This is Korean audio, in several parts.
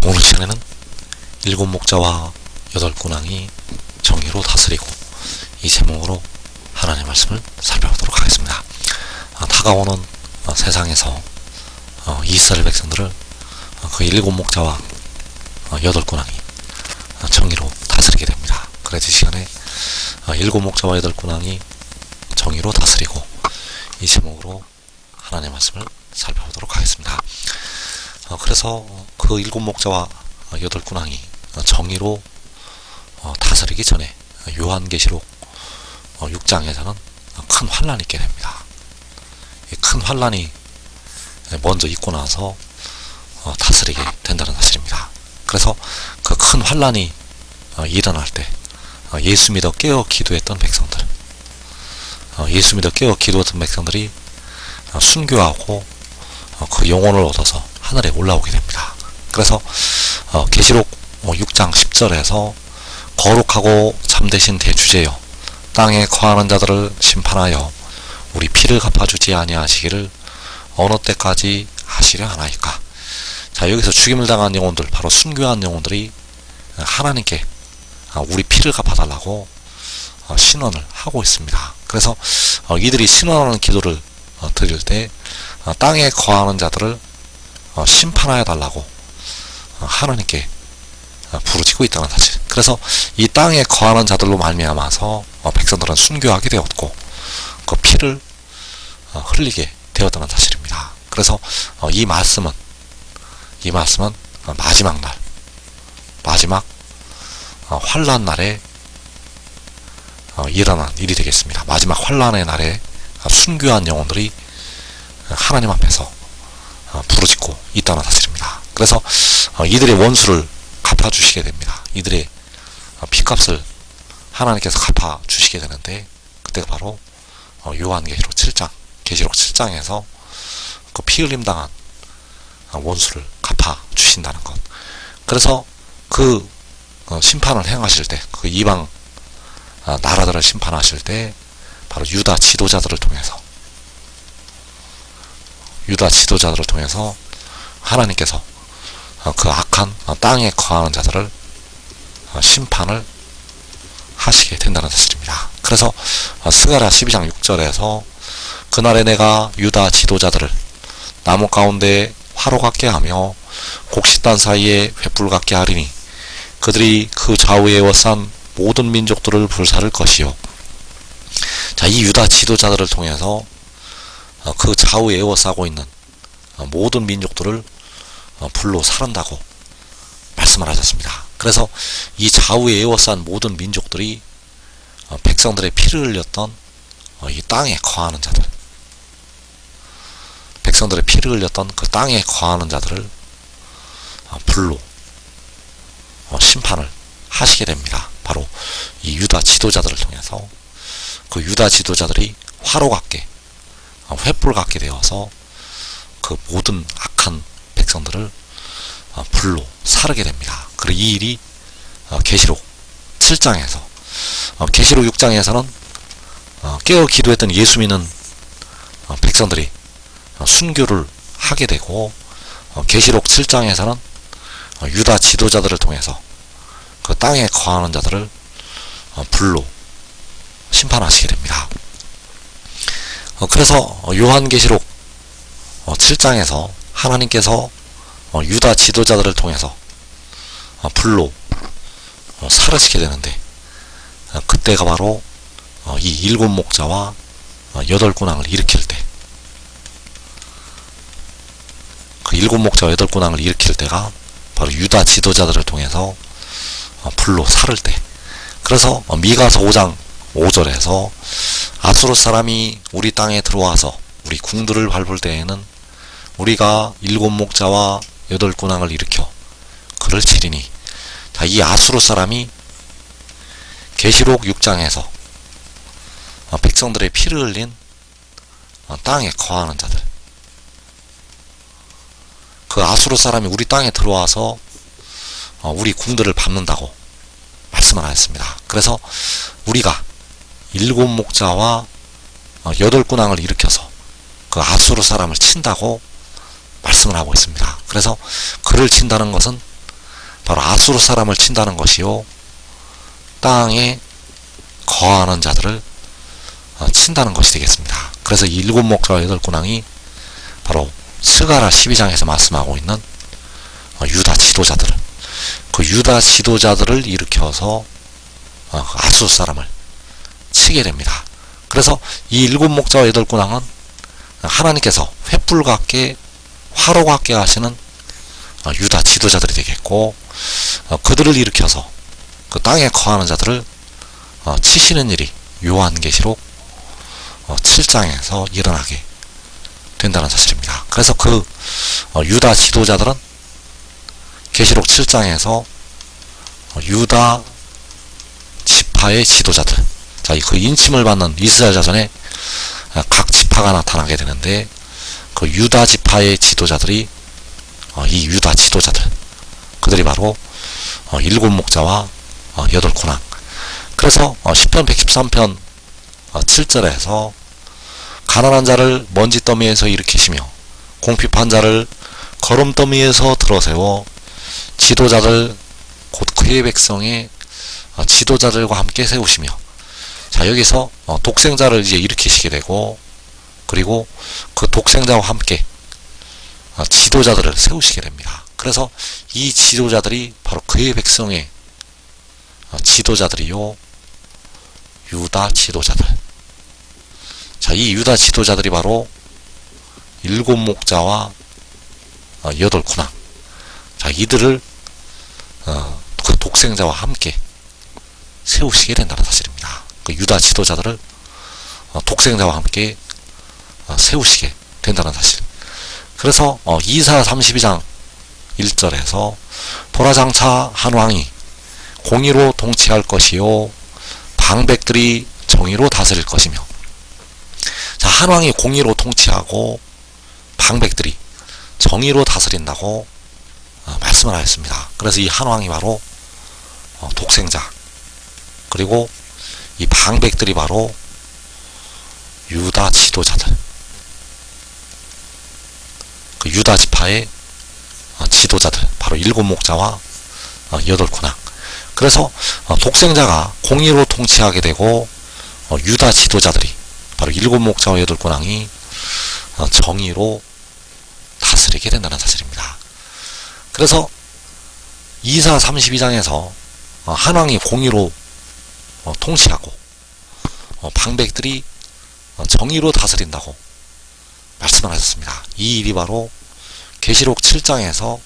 오늘 시간에는 일곱 목자와 여덟 군왕이 정의로 다스리고 이 제목으로 하나님의 말씀을 살펴보도록 하겠습니다. 다가오는 세상에서 이스라엘 백성들을 그 일곱 목자와 여덟 군왕이 정의로 다스리게 됩니다. 그래서 이 시간에 일곱 목자와 여덟 군왕이 정의로 다스리고 이 제목으로 하나님의 말씀을 살펴보도록 하겠습니다. 그래서 그 일곱 목자와 여덟 군왕이 정의로 다스리기 전에 요한계시록 6장에서는 큰 환란이 있게 됩니다. 이 큰 환란이 먼저 있고 나서 다스리게 된다는 사실입니다. 그래서 그 큰 환란이 일어날 때 예수 믿어 깨어 기도했던 백성들, 예수 믿어 깨어 기도했던 백성들이 순교하고 그 영혼을 얻어서 하늘에 올라오게 됩니다. 그래서 계시록 6장 10절에서 거룩하고 참되신 대주제여 땅에 거하는 자들을 심판하여 우리 피를 갚아주지 아니하시기를 어느 때까지 하시려 하나이까. 자, 여기서 죽임을 당한 영혼들, 바로 순교한 영혼들이 하나님께 우리 피를 갚아달라고 신원을 하고 있습니다. 그래서 이들이 신원하는 기도를 드릴 때 땅에 거하는 자들을 심판하여 달라고 하나님께 부르짖고 있다는 사실. 그래서 이 땅에 거하는 자들로 말미암아서 백성들은 순교하게 되었고 그 피를 흘리게 되었다는 사실입니다. 그래서 이 말씀은 마지막 날, 마지막 환란 날에 일어난 일이 되겠습니다. 마지막 환란의 날에 순교한 영혼들이 하나님 앞에서 부르짖고 있다는 사실입니다. 그래서 이들의 원수를 갚아주시게 됩니다. 이들의 피값을 하나님께서 갚아주시게 되는데 그때가 바로 요한계시록 7장, 계시록 7장에서 그 피 흘림 당한 원수를 갚아주신다는 것. 그래서 그 심판을 행하실 때, 그 이방 나라들을 심판하실 때 바로 유다 지도자들을 통해서 하나님께서 그 악한 땅에 거하는 자들을 심판을 하시게 된다는 사실입니다. 그래서 스가랴 12장 6절에서 그날에 내가 유다 지도자들을 나무 가운데 화로 같게 하며 곡식단 사이에 횃불 같게 하리니 그들이 그 좌우에 에워싼 모든 민족들을 불사를 것이요. 자, 이 유다 지도자들을 통해서 그 좌우에 에워싸고 있는 모든 민족들을 불로 사른다고 말씀을 하셨습니다. 그래서 이 좌우에 에워싼 모든 민족들이 백성들의 피를 흘렸던 이 땅에 거하는 자들, 백성들의 피를 흘렸던 그 땅에 거하는 자들을 불로 심판을 하시게 됩니다. 바로 이 유다 지도자들을 통해서 그 유다 지도자들이 화로 같게, 횃불 같게 되어서 그 모든 악한 백성들을 불로 사르게 됩니다. 그리고 이 일이 계시록 7장에서, 계시록 6장에서는 깨어 기도했던 예수 믿는 백성들이 순교를 하게 되고, 계시록 7장에서는 유다 지도자들을 통해서 그 땅에 거하는 자들을 불로 심판하시게 됩니다. 그래서 요한계시록 7장에서 하나님께서 유다 지도자들을 통해서 불로 사르시게 되는데 그때가 바로 이 일곱 목자와 여덟 군왕을 일으킬 때, 그 일곱 목자와 여덟 군왕을 일으킬 때가 바로 유다 지도자들을 통해서 불로 사를 때. 그래서 미가서 5장 5절에서 아수르 사람이 우리 땅에 들어와서 우리 궁들을 밟을 때에는 우리가 일곱 목자와 여덟 군왕을 일으켜 그를 치리니. 자, 이 아수르 사람이 계시록 6장에서 백성들의 피를 흘린 땅에 거하는 자들, 그 아수르 사람이 우리 땅에 들어와서 우리 궁들을 밟는다고 말씀을 하였습니다. 그래서 우리가 일곱 목자와 여덟 군왕을 일으켜서 그 아수르 사람을 친다고 말씀을 하고 있습니다. 그래서 그를 친다는 것은 바로 아수르 사람을 친다는 것이요, 땅에 거하는 자들을 친다는 것이 되겠습니다. 그래서 이 일곱 목자와 여덟 군왕이 바로 스가랴 12장에서 말씀하고 있는 유다 지도자들을, 그 유다 지도자들을 일으켜서 아수르 사람을 치게 됩니다. 그래서 이 일곱 목자와 여덟 군왕은 하나님께서 횃불 같게 화로 같게 하시는 유다 지도자들이 되겠고, 그들을 일으켜서 그 땅에 거하는 자들을 치시는 일이 요한계시록 7장에서 일어나게 된다는 사실입니다. 그래서 그 유다 지도자들은 계시록 7장에서 유다 지파의 지도자들, 자, 그 인침을 받는 이스라엘 자손의 각 지파가 나타나게 되는데, 그 유다 지파의 지도자들이 이 유다 지도자들, 그들이 바로 일곱 목자와 여덟 군왕. 그래서 시편 113편 7절에서 가난한 자를 먼지더미에서 일으키시며 공핍한 자를 거름더미에서 들어세워 지도자들 곧 그의 백성의 지도자들과 함께 세우시며, 자, 여기서 독생자를 이제 일으키시게 되고, 그리고 그 독생자와 함께 지도자들을 세우시게 됩니다. 그래서 이 지도자들이 바로 그의 백성의 지도자들이요, 유다 지도자들. 자, 이 유다 지도자들이 바로 일곱 목자와 여덟 군왕. 자, 이들을 그 독생자와 함께 세우시게 된다는 사실입니다. 그 유다 지도자들을 독생자와 함께 세우시게 된다는 사실. 그래서 이사 32장 1절에서 보라 장차 한 왕이 공의로 통치할 것이요 방백들이 정의로 다스릴 것이며, 자, 한 왕이 공의로 통치하고 방백들이 정의로 다스린다고 말씀을 하였습니다. 그래서 이 한 왕이 바로 독생자, 그리고 이 방백들이 바로 유다 지도자들, 그 유다 지파의 지도자들, 바로 일곱 목자와 여덟 군왕. 그래서 독생자가 공의로 통치하게 되고, 유다 지도자들이 바로 일곱 목자와 여덟 군왕이 정의로 다스리게 된다는 사실입니다. 그래서 이사 32장에서 한 왕이 공의로 통치하고 방백들이 정의로 다스린다고 말씀을 하셨습니다. 이 일이 바로 계시록 7장에서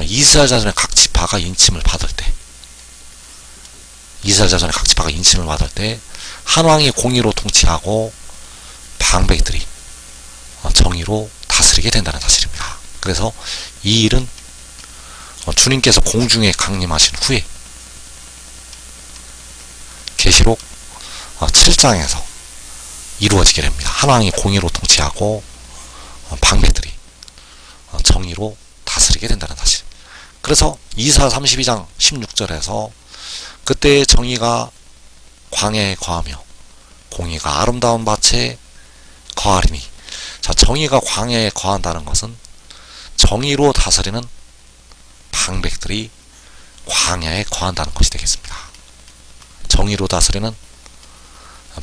이스라엘 자손의 각 지파가 인침을 받을 때, 이스라엘 자손의 각 지파가 인침을 받을 때 한 왕이 공의로 통치하고 방백들이 정의로 다스리게 된다는 사실입니다. 그래서 이 일은 주님께서 공중에 강림하신 후에 계시록 7장에서 이루어지게 됩니다. 한 왕이 공의로 통치하고 방백들이 정의로 다스리게 된다는 사실. 그래서 이사 32장 16절에서 그때의 정의가 광야에 거하며 공의가 아름다운 밭에 거하리니, 자, 정의가 광야에 거한다는 것은 정의로 다스리는 방백들이 광야에 거한다는 것이 되겠습니다. 정의로 다스리는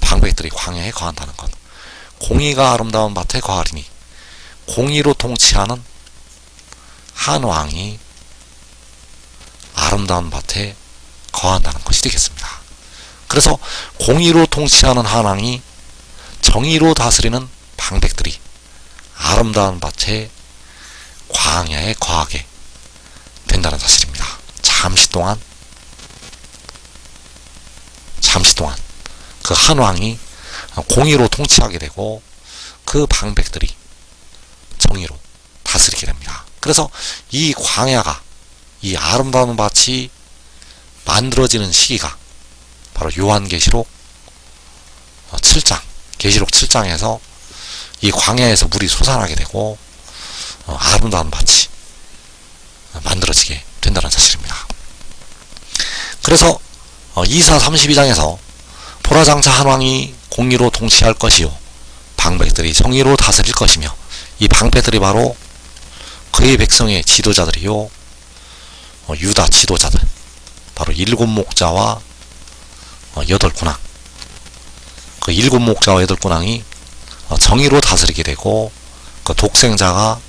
방백들이 광야에 거한다는 것. 공의가 아름다운 밭에 거하리니, 공의로 통치하는 한 왕이 아름다운 밭에 거한다는 것이 되겠습니다. 그래서 공의로 통치하는 한 왕이 정의로 다스리는 방백들이 아름다운 밭에 광야에 거하게 된다는 사실입니다. 잠시 동안 그 한 왕이 공의로 통치하게 되고 그 방백들이 정의로 다스리게 됩니다. 그래서 이 광야가, 이 아름다운 밭이 만들어지는 시기가 바로 요한계시록 7장, 계시록 7장에서 이 광야에서 물이 솟아나게 되고 아름다운 밭이 만들어지게 된다는 사실입니다. 그래서 이사 32장에서 보라장차 한 왕이 공의로 통치할 것이요 방백들이 정의로 다스릴 것이며, 이 방백들이 바로 그의 백성의 지도자들이요 유다 지도자들, 바로 일곱 목자와 여덟 군왕, 그 일곱 목자와 여덟 군왕이 정의로 다스리게 되고, 그 독생자가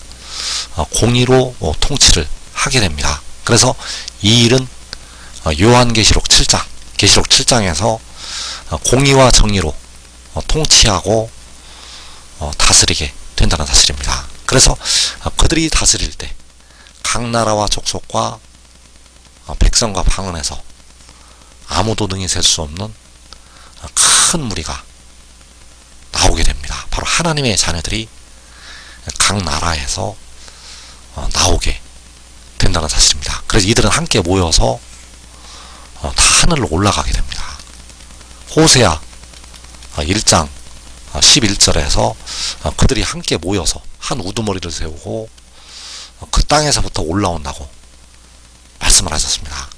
공의로 통치를 하게 됩니다. 그래서 이 일은 요한계시록 7장, 계시록 7장에서 공의와 정의로 통치하고 다스리게 된다는 사실입니다. 그래서 그들이 다스릴 때 각 나라와 족속과 백성과 방언에서 아무도 능히 셀 수 없는 큰 무리가 나오게 됩니다. 바로 하나님의 자녀들이 각 나라에서 나오게 된다는 사실입니다. 그래서 이들은 함께 모여서 다 하늘로 올라가게 됩니다. 호세아 1장 11절에서 그들이 함께 모여서 한 우두머리를 세우고 그 땅에서부터 올라온다고 말씀을 하셨습니다.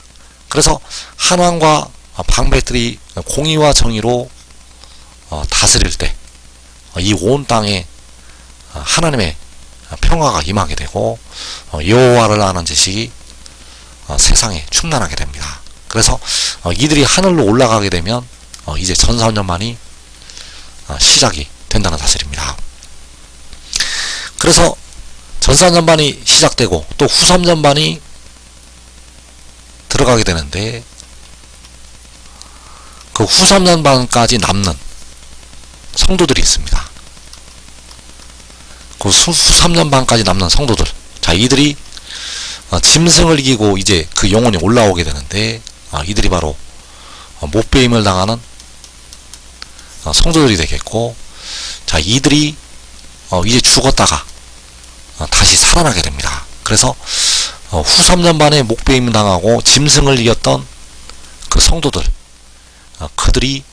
그래서 한왕과 방백들이 공의와 정의로 다스릴 때 이 온 땅에 하나님의 평화가 임하게 되고 여호와를 아는 지식이 세상에 충만하게 됩니다. 그래서 이들이 하늘로 올라가게 되면 이제 전사년만이 시작이 된다는 사실입니다. 그래서 전사년반이 시작되고 또 후삼년반이 들어가게 되는데, 그 후삼년반까지 남는 성도들이 있습니다. 그 후삼년반까지 남는 성도들, 자, 이들이 짐승을 이기고 이제 그 영혼이 올라오게 되는데, 이들이 바로 못배임을 당하는 성도들이 되겠고, 자, 이들이 이제 죽었다가 다시 살아나게 됩니다. 그래서 후 3년반에 목배임 당하고 짐승을 이겼던 그 성도들, 그들이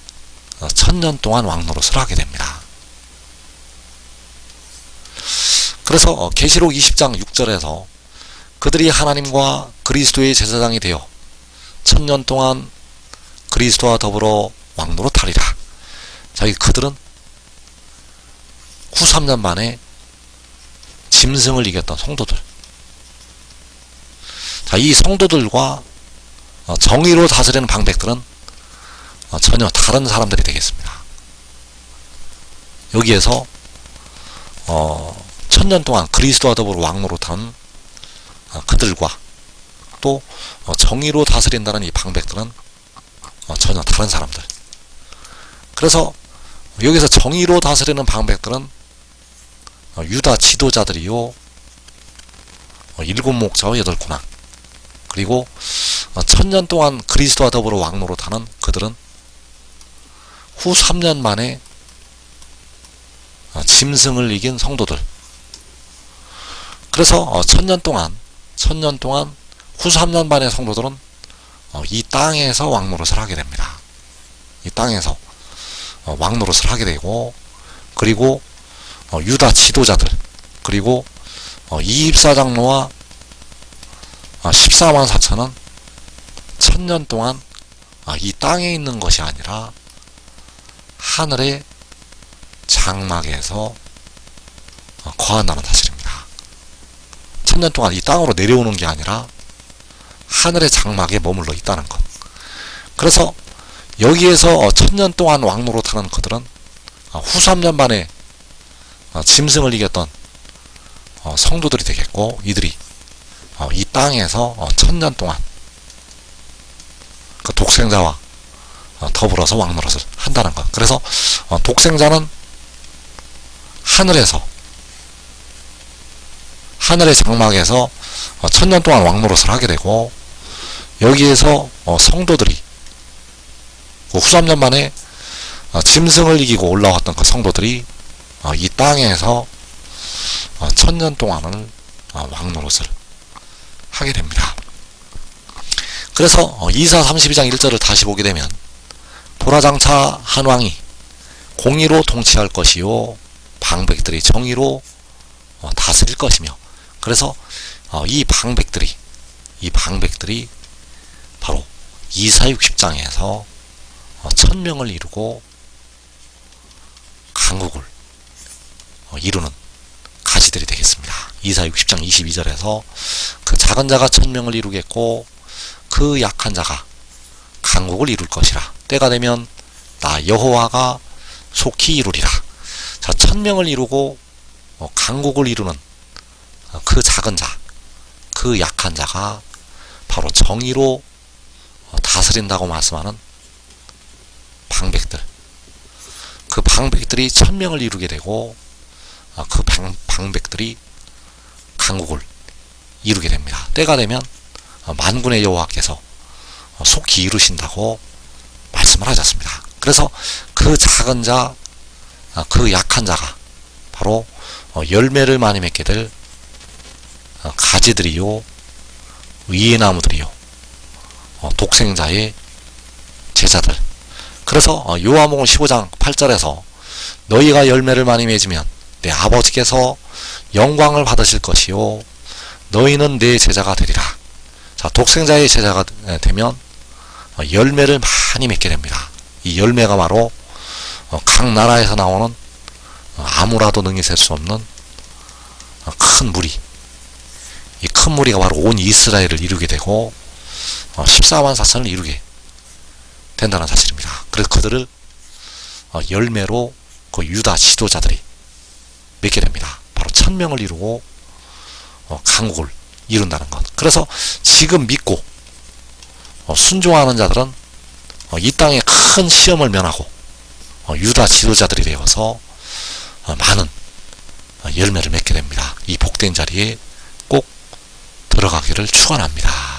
1000년 동안 왕노릇을 하게 됩니다. 그래서 계시록 20장 6절에서 그들이 하나님과 그리스도의 제사장이 되어 1000년 동안 그리스도와 더불어 왕노릇하리라. 자, 그들은 후 3년 만에 짐승을 이겼던 성도들. 자, 이 성도들과 정의로 다스리는 방백들은 전혀 다른 사람들이 되겠습니다. 여기에서 1000년 동안 그리스도와 더불어 왕노릇한 그들과 또 정의로 다스린다는 이 방백들은 전혀 다른 사람들. 그래서 여기서 정의로 다스리는 방백들은 유다 지도자들이요, 일곱 목자와 여덟 군왕, 그리고 1000년 동안 그리스도와 더불어 왕노릇하는 그들은 후 3년 만에 짐승을 이긴 성도들. 그래서 1000년 동안 후 3년 반의 성도들은 이 땅에서 왕노릇을 하게 됩니다. 이 땅에서 왕노릇을 하게 되고, 그리고 유다 지도자들, 그리고 24장로와 14만 4천은 1000년 동안 이 땅에 있는 것이 아니라 하늘의 장막에서 거한다는 사실입니다. 1000년 동안 이 땅으로 내려오는 게 아니라 하늘의 장막에 머물러 있다는 것. 그래서 여기에서 1000년 동안 왕노릇하는 그들은 후 3년 만에 짐승을 이겼던 성도들이 되겠고, 이들이 이 땅에서 1000년 동안 그 독생자와 더불어서 왕노릇을 한다는 것. 그래서 독생자는 하늘의 장막에서 1000년 동안 왕노릇을 하게 되고, 여기에서 성도들이 후 3년 만에 짐승을 이기고 올라왔던 그 성도들이 이 땅에서 1000년 동안을 왕노릇을 하게 됩니다. 그래서 이사 32장 1절을 다시 보게 되면, 보라장차 한 왕이 공의로 통치할 것이요 방백들이 정의로 다스릴 것이며, 그래서 이 방백들이 바로 이사 60장에서 1000명을 이루고 강국을 이루는 가지들이 되겠습니다. 이사 60장 22절에서 그 작은 자가 천명을 이루겠고 그 약한 자가 강국을 이룰 것이라. 때가 되면 나 여호와가 속히 이루리라. 자, 천명을 이루고 강국을 이루는 그 작은 자, 그 약한 자가 바로 정의로 다스린다고 말씀하는 방백들. 그 방백들이 천명을 이루게 되고 그 방백들이 강국을 이루게 됩니다. 때가 되면 만군의 여호와께서 속히 이루신다고 말씀을 하셨습니다. 그래서 그 작은 자, 그 약한 자가 바로 열매를 많이 맺게 될 가지들이요, 의의 나무들이요, 독생자의 제자들. 그래서 요한복음 15장 8절에서 너희가 열매를 많이 맺으면 내 아버지께서 영광을 받으실 것이요 너희는 내 제자가 되리라. 자, 독생자의 제자가 되면 열매를 많이 맺게 됩니다. 이 열매가 바로 각 나라에서 나오는 아무라도 능히 셀 수 없는 큰 무리, 이 큰 무리가 바로 온 이스라엘을 이루게 되고 14만 4천을 이루게 된다는 사실입니다. 그래서 그들을 열매로 그 유다 지도자들이 맺게 됩니다. 바로 천명을 이루고 강국을 이룬다는 것. 그래서 지금 믿고 순종하는 자들은 이 땅에 큰 시험을 면하고 유다 지도자들이 되어서 많은 열매를 맺게 됩니다. 이 복된 자리에 꼭 들어가기를 축원합니다.